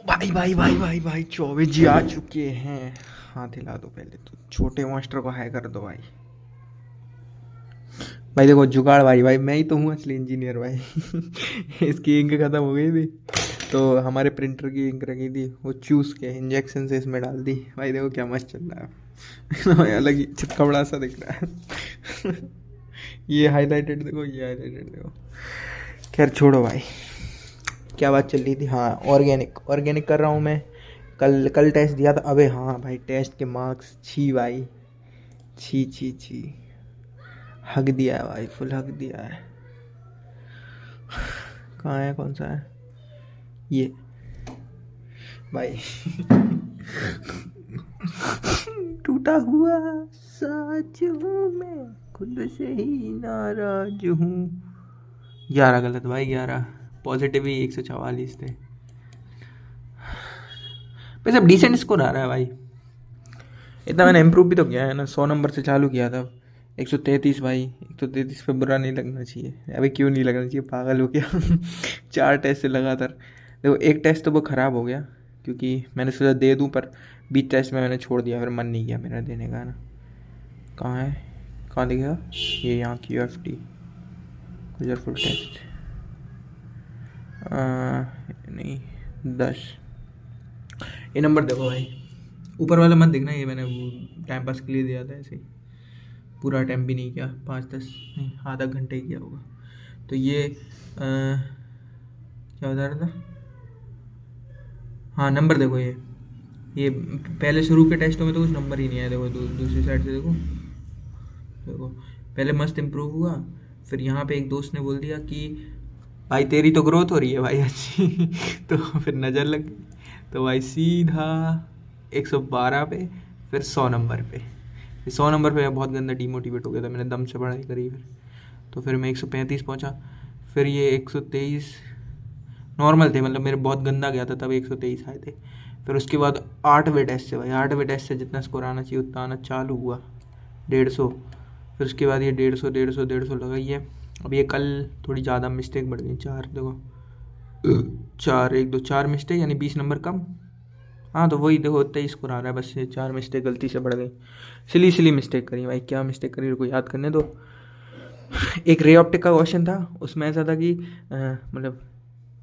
भाई भाई भाई भाई भाई 24 जी आ चुके हैं। हाथ हिला दो पहले तो, छोटे मॉन्स्टर को हाई कर दो भाई। भाई देखो जुगाड़ भाई भाई मैं ही तो हूँ असली इंजीनियर भाई। इसकी इंक खत्म हो गई थी तो हमारे प्रिंटर की इंक रखी थी, वो चूस के इंजेक्शन से इसमें डाल दी। भाई देखो क्या मस्त चल रहा है। भाई अलग ही चिपका बड़ा सा दिख रहा है। ये हाईलाइटेड देखो, ये हाईलाइटेड देखो। खैर छोड़ो भाई, क्या बात चल रही थी। हाँ, ऑर्गेनिक ऑर्गेनिक कर रहा हूँ मैं। कल कल टेस्ट दिया था। अबे हाँ भाई, टेस्ट के मार्क्स छी भाई, छी छी छी। हक दिया है भाई, फुल हक दिया है। कहाँ है, कौन सा है ये भाई? टूटा हुआ साज हूँ मैं, खुद से ही नाराज हूँ। 11 गलत भाई, 11 पॉजिटिव ही 144 थे। वैसे अब डिसेंट स्कोर आ रहा है भाई। इतना मैंने इम्प्रूव भी तो किया है ना, 100 नंबर से चालू किया था। 133 भाई, 133 पे बुरा नहीं लगना चाहिए। अबे क्यों नहीं लगना चाहिए, पागल हो गया। 4 टेस्ट से लगातार। देखो एक टेस्ट तो वो ख़राब हो गया क्योंकि मैंने सोचा दे दूं, पर बीच टेस्ट में मैंने छोड़ दिया, फिर मन नहीं किया मेरा देने का ना। कहाँ है, कहाँ दिखेगा ये? यहाँ की UFT फुल टेस्ट नहीं 10। ये नंबर देखो भाई, ऊपर वाला मत देखना, ये मैंने टाइम पास के लिए दिया था ऐसे ही। पूरा टाइम भी नहीं किया, 5-10 नहीं, आधा घंटे ही किया होगा। तो ये क्या बता रहा था? हाँ नंबर देखो, ये पहले शुरू के टेस्टों में तो कुछ नंबर ही नहीं आया। देखो दूसरी साइड से देखो, देखो पहले मस्त इम्प्रूव हुआ, फिर यहाँ पे एक दोस्त ने बोल दिया कि भाई तेरी तो ग्रोथ हो रही है भाई अच्छी। तो फिर नज़र लग गई, तो भाई सीधा 112 पे, फिर 100 नंबर पे। 100 नंबर पे मैं बहुत गंदा डीमोटिवेट हो गया था, मैंने दम से पढ़ाई करी फिर। तो फिर मैं 135 पहुंचा, फिर ये 123 नॉर्मल थे, मतलब मेरे बहुत गंदा गया था तब 123 आए थे। फिर उसके बाद 8वें टेस्ट से भाई, 8वें टेस्ट से जितना स्कोर आना चाहिए उतना आना चालू हुआ, 150। फिर उसके बाद ये 150 150 150 लगाई है। अब ये कल थोड़ी ज़्यादा मिस्टेक बढ़ गई, 4 देखो, 4 1 2 4 मिस्टेक यानी 20 नंबर कम। हाँ तो वही देखो 23 स्कोर आ रहा है, बस ये 4 मिस्टेक गलती से बढ़ गई। सिली मिस्टेक करी भाई, क्या मिस्टेक करी को याद करने दो। एक रे ऑप्टिक का क्वेश्चन था, उसमें ऐसा था कि मतलब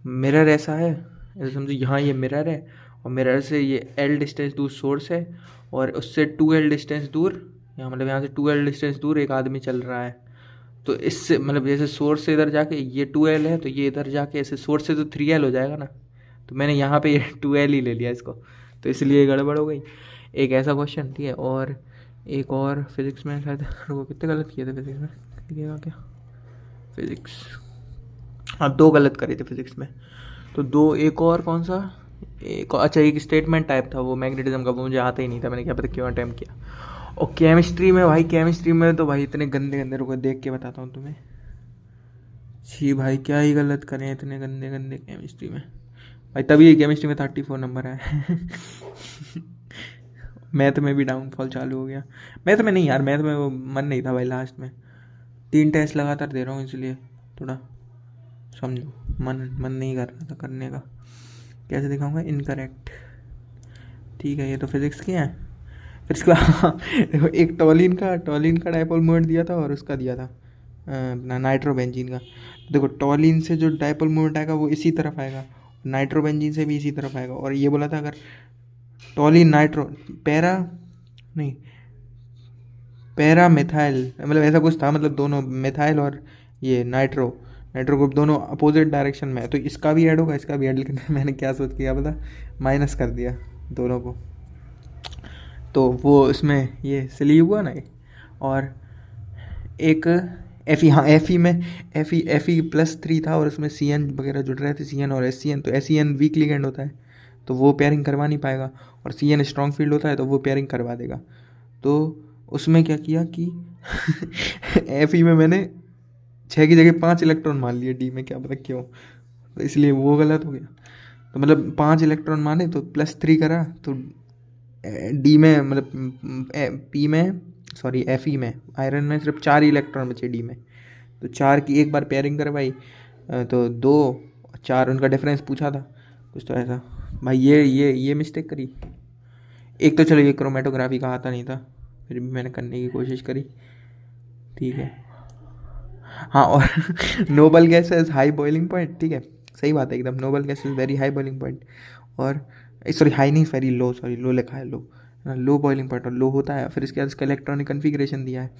मिरर ऐसा है, ऐसे समझो यहाँ ये मिरर है और मिरर से ये L डिस्टेंस दूर सोर्स है, और उससे 2L डिस्टेंस दूर, यहाँ मतलब यहाँ से 2L डिस्टेंस दूर एक आदमी चल रहा है। तो इससे मतलब जैसे सोर्स से इधर जाके ये 2L है, तो ये इधर जाके ऐसे सोर्स से तो 3L हो जाएगा ना। तो मैंने यहाँ पे ये 2L ही ले लिया इसको, तो इसलिए गड़बड़ हो गई। एक ऐसा क्वेश्चन, ठीक है। और एक और फिजिक्स में शायद वो कितने गलत किए थे फिजिक्स में, दिखेगा क्या? फिजिक्स, हाँ 2 गलत करे थे फिजिक्स में। तो 2, एक और कौन सा, एक अच्छा एक स्टेटमेंट टाइप था वो मैग्नेटिज्म का, वो मुझे आता ही नहीं था, मैंने क्या पता क्यों अटैम्प्ट किया। और केमिस्ट्री में भाई, केमिस्ट्री में तो भाई इतने गंदे गंदे, रुको देख के बताता हूँ तुम्हें। छी भाई क्या ही गलत करें इतने गंदे गंदे केमिस्ट्री में भाई, तभी केमिस्ट्री में 34 नंबर है। मैथ में भी डाउनफॉल चालू हो गया। मैथ में नहीं यार, मैथ में वो मन नहीं था भाई लास्ट में। 3 टेस्ट लगातार दे रहा हूँ इसलिए थोड़ा समझो, मन नहीं कर रहा था करने का। कैसे दिखाऊंगा, इनकरेक्ट, ठीक है। ये तो फिजिक्स के हैं। फिर इसके बाद देखो एक टॉलिन का डायपोल मोमेंट दिया था, और उसका दिया था नाइट्रोबेंजीन का। देखो टॉलिन से जो डायपोल मोमेंट आएगा वो इसी तरफ आएगा, नाइट्रोबेंजीन से भी इसी तरफ आएगा। और ये बोला था अगर टॉलिन नाइट्रो नहीं पैरा मिथाइल, मतलब ऐसा कुछ था, मतलब दोनों मिथाइल और ये नाइट्रो ग्रुप दोनों अपोजिट डायरेक्शन में है, तो इसका भी ऐड होगा इसका भी ऐड। लेकिन मैंने क्या सोच किया पता, माइनस कर दिया दोनों को, तो वो इसमें ये सिली हुआ ना। और एक एफ ई, हाँ एफ ई +3 था, और उसमें CN वगैरह जुड़ रहे थे, CN और SCN। तो SCN वीक लिगेंड होता है तो वो पेयरिंग करवा नहीं पाएगा, और CN स्ट्रॉन्ग फील्ड होता है तो वो पेयरिंग करवा देगा। तो उसमें क्या किया कि एफ ई में मैंने 6 की जगह 5 इलेक्ट्रॉन मान लिए D में, क्या पता क्यों, तो इसलिए वो गलत हो गया। तो मतलब 5 इलेक्ट्रॉन माने तो +3 करा, तो D में मतलब P में सॉरी Fe में आयरन में सिर्फ 4 इलेक्ट्रॉन बचे D में। तो 4 की एक बार पेयरिंग करवाई, तो 2 4 उनका डिफरेंस पूछा था कुछ तो ऐसा। भाई ये मिस्टेक करी। एक तो चलो ये क्रोमेटोग्राफी का आता नहीं था, फिर भी मैंने करने की कोशिश करी, ठीक है। हाँ और noble gas is high boiling point, ठीक है, सही बात है एकदम, noble gas is very high boiling point. और सॉरी हाई नहीं, वेरी लो, सॉरी लो लिखा है, लो, लो बॉइलिंग पॉइंट और लो होता है। फिर इसके बाद इसका इलेक्ट्रॉनिक कन्फिग्रेशन दिया है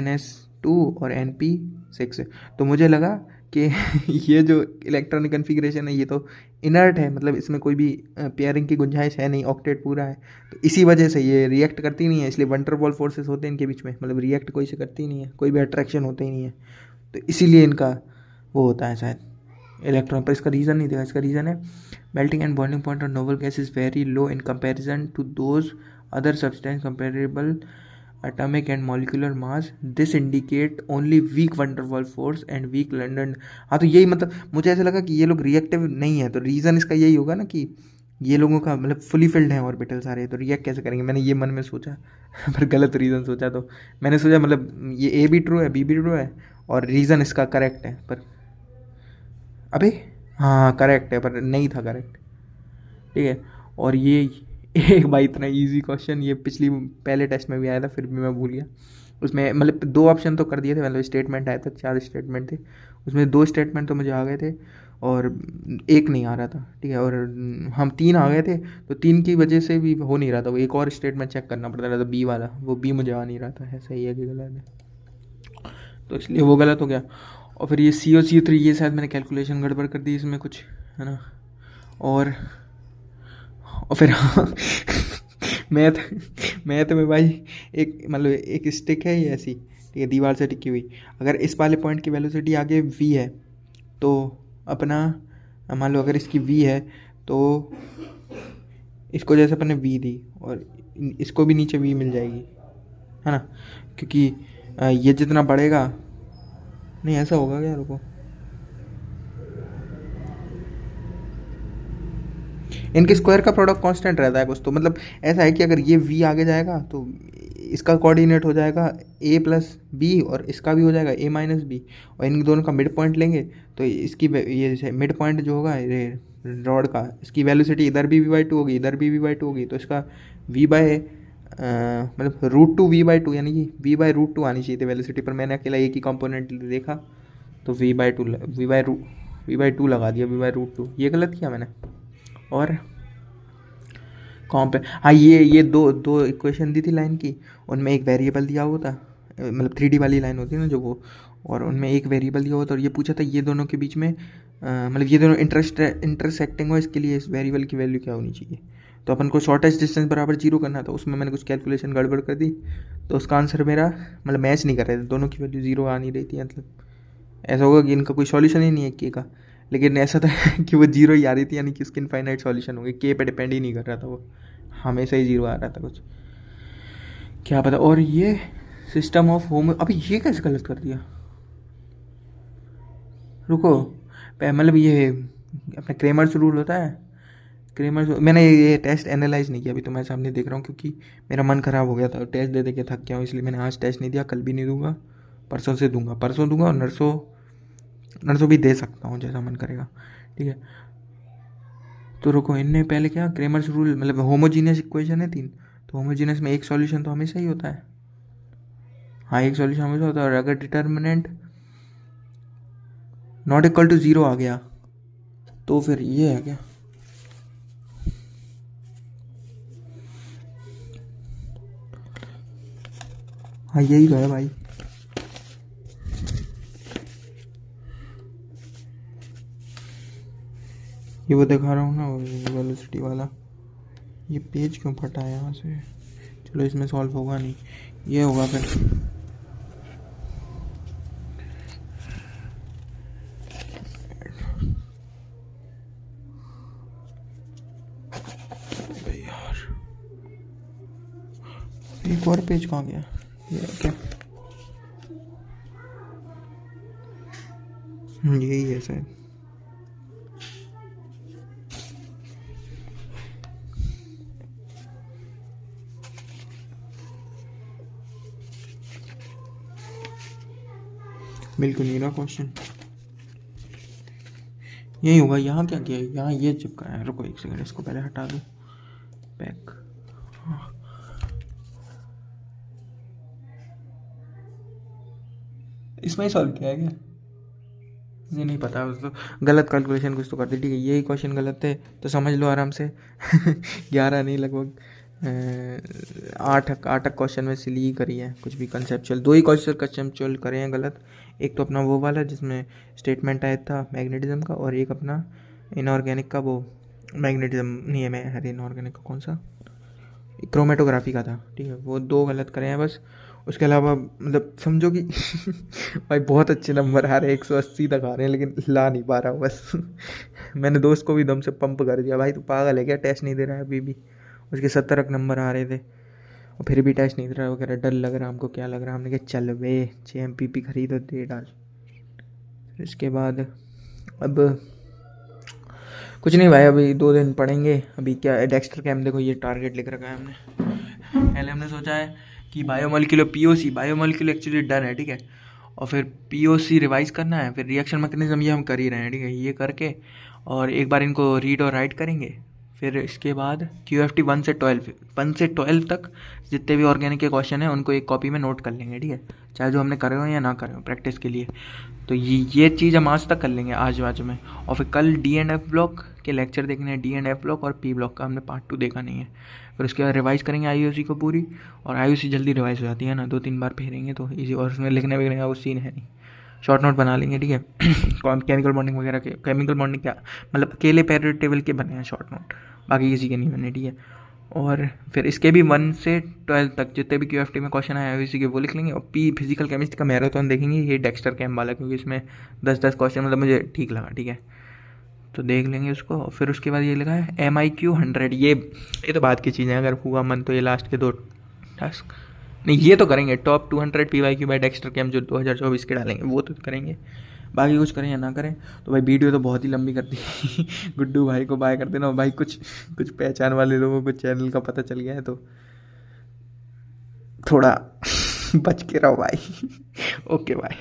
NS2 और NP6। तो मुझे लगा कि ये जो इलेक्ट्रॉनिक कन्फिग्रेशन है ये तो इनर्ट है, मतलब इसमें कोई भी पेयरिंग की गुंजाइश है नहीं, ऑक्टेट पूरा है, तो इसी वजह से ये रिएक्ट करती नहीं है, इसलिए वंडर वॉल फोर्सेस होते हैं इनके बीच में, मतलब रिएक्ट कोई से करती नहीं है, कोई भी अट्रैक्शन होता ही नहीं है, तो इसीलिए इनका वो होता है शायद इलेक्ट्रॉन। पर इसका रीज़न नहीं देखा, इसका रीज़न है melting and boiling point of noble gas is very low in comparison to those other substance comparable atomic and molecular mass. This indicate only weak van der Waals force and weak London। हाँ तो यही मतलब मुझे ऐसा लगा कि ये लोग रिएक्टिव नहीं है, तो रीज़न इसका यही होगा ना कि ये लोगों का मतलब फुली फिल्ड है ऑर्बिटल सारे, तो रिएक्ट कैसे करेंगे, मैंने ये मन में सोचा पर गलत रीज़न सोचा। तो मैंने सोचा मतलब ये ए भी ट्रू है, बी भी ट्रू है, और रीज़न इसका करेक्ट है, पर अबे हाँ करेक्ट है, पर नहीं था करेक्ट, ठीक है। और ये एक भाई इतना इजी क्वेश्चन, ये पिछली पहले टेस्ट में भी आया था, फिर भी मैं भूल गया। उसमें मतलब 2 ऑप्शन तो कर दिए थे, मतलब स्टेटमेंट आया था, 4 स्टेटमेंट थे, उसमें 2 स्टेटमेंट तो मुझे आ गए थे और 1 नहीं आ रहा था, ठीक है। और हम 3 आ गए थे, तो 3 की वजह से भी हो नहीं रहा था, वो एक और स्टेटमेंट चेक करना पड़ता था, बी वाला, वो बी मुझे आ नहीं रहा था, है सही है कि गलत है, तो इसलिए वो गलत हो गया। और फिर ये CO3 ये शायद मैंने कैलकुलेशन गड़बड़ कर दी इसमें कुछ, है ना। और फिर मैथ मैथ में भाई एक मतलब एक स्टिक है ये ऐसी, ठीक है, दीवार से टिकी हुई, अगर इस वाले पॉइंट की वेलोसिटी आगे v है तो अपना मान लो अगर इसकी v है तो इसको जैसे अपने v दी और इसको भी नीचे v मिल जाएगी, है ना, क्योंकि ये जितना बढ़ेगा, नहीं ऐसा होगा क्या, रुको, इनके स्क्वायर का प्रोडक्ट कांस्टेंट रहता है कुछ, तो मतलब ऐसा है कि अगर ये v आगे जाएगा तो इसका कोऑर्डिनेट हो जाएगा a प्लस बी और इसका भी हो जाएगा a माइनस बी, और इन दोनों का मिड पॉइंट लेंगे तो इसकी ये मिड पॉइंट जो होगा ये रॉड का, इसकी वेलोसिटी इधर भी v/2 होगी, इधर भी v/2 होगी, तो इसका v बाय मतलब √2 v/2 यानी कि v/√2 आनी चाहिए थी वेलोसिटी, पर मैंने अकेला एक ही कंपोनेंट देखा तो v/2 लगा दिया, v/√2, ये गलत किया मैंने। और कॉम्प हाँ ये दो इक्वेशन दी थी लाइन की, उनमें एक वेरिएबल दिया हुआ था, मतलब 3D वाली लाइन होती है ना जो वो, और उनमें एक वेरिएबल दिया हुआ था, और ये पूछा था ये दोनों के बीच में मतलब ये दोनों इंटरसेक्टिंग हो, इसके लिए इस वेरिएबल की वैल्यू क्या होनी चाहिए, तो अपन को शॉर्टेस्ट डिस्टेंस बराबर 0 करना था, उसमें मैंने कुछ कैलकुलेशन गड़बड़ कर दी, तो उसका आंसर मेरा मतलब मैच नहीं कर रहे थे, दोनों की वैल्यू 0 आ नहीं रही थी, मतलब ऐसा होगा कि इनका कोई सॉल्यूशन ही नहीं है के का, लेकिन ऐसा था कि वो 0 ही आ रही थी, यानी कि उसके इनफाइनाइट सॉल्यूशन होंगे, के पे डिपेंड ही नहीं कर रहा था वो, हमेशा ही 0 आ रहा था कुछ, क्या पता। और ये सिस्टम ऑफ होम, अभी ये कैसे गलत कर दिया, रुको, मतलब ये अपना क्रेमर्स रूल होता है, क्रेमर्स, मैंने ये टेस्ट एनालाइज नहीं किया, अभी तो मैं सामने देख रहा हूँ, क्योंकि मेरा मन ख़राब हो गया था, टेस्ट दे दे के थक गया हूँ, इसलिए मैंने आज टेस्ट नहीं दिया, कल भी नहीं दूंगा, परसों से दूंगा, परसों दूंगा, और नरसों भी दे सकता हूँ जैसा मन करेगा, ठीक है। तो रुको, इनने पहले क्या क्रेमर्स रूल, मतलब होमोजीनियस इक्वेशन है 3, तो होमोजीनियस में एक सॉल्यूशन तो हमेशा ही होता है, हाँ एक सॉल्यूशन हमेशा होता है, और अगर डिटर्मिनेंट नॉट इक्वल टू 0 आ गया तो फिर ये है क्या, हाँ यही तो है भाई, ये वो दिखा रहा हूँ ना वेलोसिटी वाला, ये पेज क्यों फटा है यहाँ से, चलो इसमें सॉल्व होगा नहीं, ये होगा फिर, यार एक और पेज कहाँ गया, ये क्या, यही है शायद, बिल्कुल नहीं रहा क्वेश्चन, यही होगा। यहाँ क्या किया है, यहाँ ये चिपकाया है। रुको एक सेकंड, इसको पहले हटा दूँ। पैक, हाँ। इसमें ही सॉल्व किया है क्या? मुझे नहीं पता, उस तो गलत कैलकुलेशन कुछ तो कर दी। ठीक है, यही क्वेश्चन गलत थे तो समझ लो आराम से। 11 नहीं, लगभग 8 क्वेश्चन में सिली ही करी है, कुछ भी कंसेप्चुअल। 2 ही क्वेश्चन कंसेप्चुअल करे हैं गलत। एक तो अपना वो वाला जिसमें स्टेटमेंट आया था मैग्नेटिज्म का, और एक अपना इनऑर्गेनिक का, वो मैग्नेटिज्म नहीं है, मैं अरे इनऑर्गेनिक का कौन सा, क्रोमेटोग्राफी का था। ठीक है, वो 2 गलत करे हैं बस। उसके अलावा मतलब समझो कि भाई बहुत अच्छे नंबर आ रहे हैं, 180 तक आ रहे हैं, लेकिन ला नहीं पा रहा हूँ बस। मैंने दोस्त को भी दम से पंप कर दिया, भाई तू पागल है क्या, टेस्ट नहीं दे रहा है अभी भी। उसके 70 नंबर आ रहे थे और फिर भी टेस्ट नहीं दे रहा है। वो कह रहा डर लग रहा है हमको, क्या लग रहा है। हमने कहा चल वे JMPP खरीद और दे डाल। इसके बाद अब कुछ नहीं भाई, अभी 2 दिन पढ़ेंगे। अभी क्या डेक्स्टर कैम, देखो ये टारगेट लिख रखा है हमने। पहले हमने सोचा है कि biomolecular POC, biomolecular actually done है, ठीक है। और फिर POC रिवाइज करना है, फिर रिएक्शन मैकेनिज्म ये हम कर ही रहे हैं, ठीक है। ये करके और एक बार इनको रीड और राइट करेंगे। फिर इसके बाद QFT 1 से 12 तक जितने भी ऑर्गेनिक के क्वेश्चन हैं उनको एक कॉपी में नोट कर लेंगे, ठीक है। चाहे जो हमने करे हो या ना करे हो प्रैक्टिस के लिए। तो ये चीज़ हम आज तक कर लेंगे, आज में। और फिर कल D&F ब्लॉक के लेक्चर देखने हैं, D&F ब्लॉक और P ब्लॉक का हमने पार्ट 2 देखा नहीं है। फिर उसके बाद रिवाइज़ करेंगे IUC को पूरी। और IUC जल्दी रिवाइज हो जाती है ना, 2-3 बार फेरेंगे तो ईजी। और उसमें लिखने वगैरह का वो सीन है नहीं, शॉर्ट नोट बना लेंगे, ठीक है। केमिकल बॉन्डिंग वगैरह के, केमिकल बॉन्डिंग क्या मतलब अकेले पेरियोडिक टेबल के बने हैं शॉर्ट नोट, बाकी किसी के नहीं बने, ठीक है। और फिर इसके भी 1 से 12 तक जितने भी QFT में क्वेश्चन आए IUC के वो लिख लेंगे। और P फिजिकल केमिस्ट्री का मैराथन देखेंगे, ये डेक्स्टर कैम वाला, क्योंकि इसमें 10-10 क्वेश्चन मतलब मुझे ठीक लगा, ठीक है। तो देख लेंगे उसको। और फिर उसके बाद ये लगा है MIQ 100, ये तो बात की चीज़ें, अगर हुआ मन तो ये लास्ट के 2 टास्क नहीं, ये तो करेंगे। Top 200 PYQ by Dexter cam जो 2024 के डालेंगे वो तो करेंगे। बाकी कुछ करें या ना करें तो भाई वीडियो तो बहुत ही लंबी कर दी। गुड्डू भाई को बाय कर देना भाई, कुछ पहचान वाले लोगों को चैनल का पता चल गया है तो थोड़ा बच के रहो भाई। Okay bye.